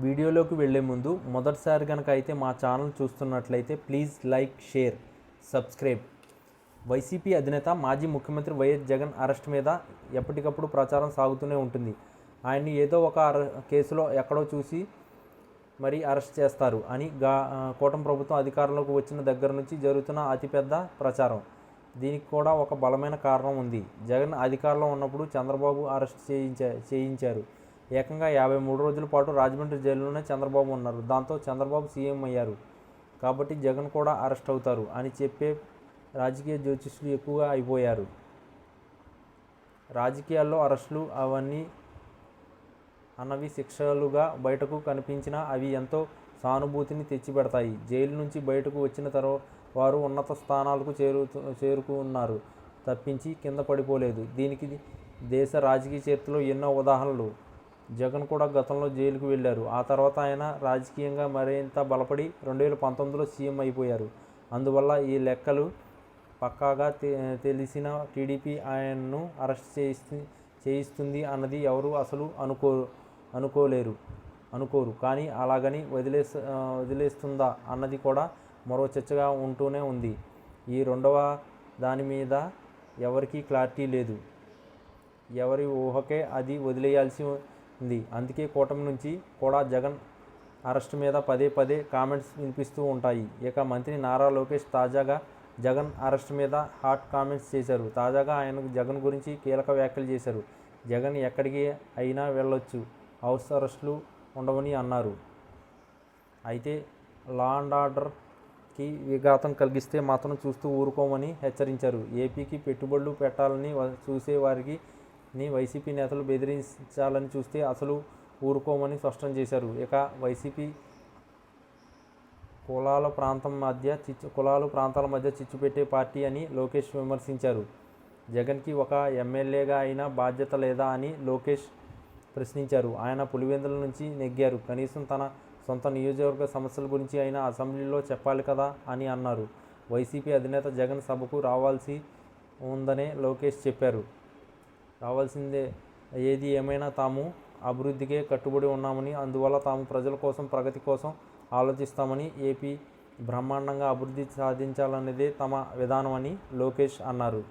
వీడియోలోకి వెళ్ళే ముందు మొదటిసారి కనుక అయితే మా ఛానల్ చూస్తున్నట్లయితే please like, share, subscribe. YCP అధినేత మాజీ ముఖ్యమంత్రి వైఎస్ జగన్ అరెస్ట్ మీద ఎప్పటికప్పుడు ప్రచారం సాగుతూనే ఉంటుంది. ఆయన్ని ఏదో ఒక కేసులో ఎక్కడో చూసి మరీ అరెస్ట్ చేస్తారు అని కూటమి ప్రభుత్వం అధికారంలోకి వచ్చిన దగ్గర నుంచి జరుగుతున్న అతిపెద్ద ప్రచారం. దీనికి కూడా ఒక బలమైన కారణం ఉంది. జగన్ అధికారంలో ఉన్నప్పుడు చంద్రబాబు అరెస్ట్ చేయించారు. ఏకంగా 53 రోజుల పాటు రాజమండ్రి జైలులోనే చంద్రబాబు ఉన్నారు. దాంతో చంద్రబాబు సీఎం అయ్యారు కాబట్టి జగన్ కూడా అరెస్ట్ అవుతారు అని చెప్పే రాజకీయ జ్యోతిష్యులు ఎక్కువగా అయిపోయారు. రాజకీయాల్లో అరెస్టులు అన్నవి శిక్షలుగా బయటకు కనిపించినా అవి ఎంతో సానుభూతిని తెచ్చిపెడతాయి. జైలు నుంచి బయటకు వచ్చిన వారు ఉన్నత స్థానాలకు చేరుకున్నారు తప్పించి కింద పడిపోలేదు. దీనికి దేశ రాజకీయ చరిత్రలో ఎన్నో ఉదాహరణలు. జగన్ కూడా గతంలో జైలుకు వెళ్ళారు. ఆ తర్వాత ఆయన రాజకీయంగా మరింత బలపడి 2019లో సీఎం అయిపోయారు. అందువల్ల ఈ లెక్కలు పక్కాగా తెలిసిన టీడీపీ ఆయన్ను అరెస్ట్ చేయిస్తుంది అన్నది ఎవరు అసలు అనుకోరు. కానీ అలాగని వదిలేస్తుందా అన్నది కూడా మరో చర్చగా ఉంటూనే ఉంది. ఈ రెండవ దాని మీద ఎవరికీ క్లారిటీ లేదు. ఎవరి ఊహకే అది వదిలేయాల్సి ఉంది. అందుకే కూటమి నుంచి కూడా జగన్ అరెస్ట్ మీద పదే కామెంట్స్ వినిపిస్తూ ఉంటాయి. ఇక మంత్రి నారా లోకేష్ తాజాగా జగన్ అరెస్ట్ మీద హాట్ కామెంట్స్ చేశారు. తాజాగా ఆయన జగన్ గురించి కీలక వ్యాఖ్యలు చేశారు. జగన్ ఎక్కడికి అయినా వెళ్ళొచ్చు, హౌస్ అరెస్టులు ఉండవని అన్నారు. అయితే లా అండ్ ఆర్డర్కి విఘాతం కలిగిస్తే మాత్రం చూస్తూ ఊరుకోమని హెచ్చరించారు. ఏపీకి పెట్టుబడులు పెట్టాలని చూసే వారికి వైసీపీ నేతలు బెదిరించాలని చూస్తే అసలు ఊరుకోమని స్పష్టం చేశారు. ఇక వైసీపీ కులాల ప్రాంతాల మధ్య చిచ్చు పెట్టే పార్టీ అని లోకేష్ విమర్శించారు. జగన్కి ఒక ఎమ్మెల్యేగా అయినా బాధ్యత లేదా అని లోకేష్ ప్రశ్నించారు. ఆయన పులివెందుల నుంచి నెగ్గారు. కనీసం తన సొంత నియోజకవర్గ సమస్యల గురించి అయినా అసెంబ్లీలో చెప్పాలి కదా అని అన్నారు. వైసీపీ అధినేత జగన్ సభకు రావాల్సి ఉందనే లోకేష్ చెప్పారు. రావాల్సిందే. ఏది ఏమైనా తాము అభివృద్ధికే కట్టుబడి ఉన్నామని, అందువల్ల తాము ప్రజల కోసం, ప్రగతి కోసం ఆలోచిస్తామని, ఏపీ బ్రహ్మాండంగా అభివృద్ధి సాధించాలన్నదే తమ విధానం అని లోకేష్ అన్నారు.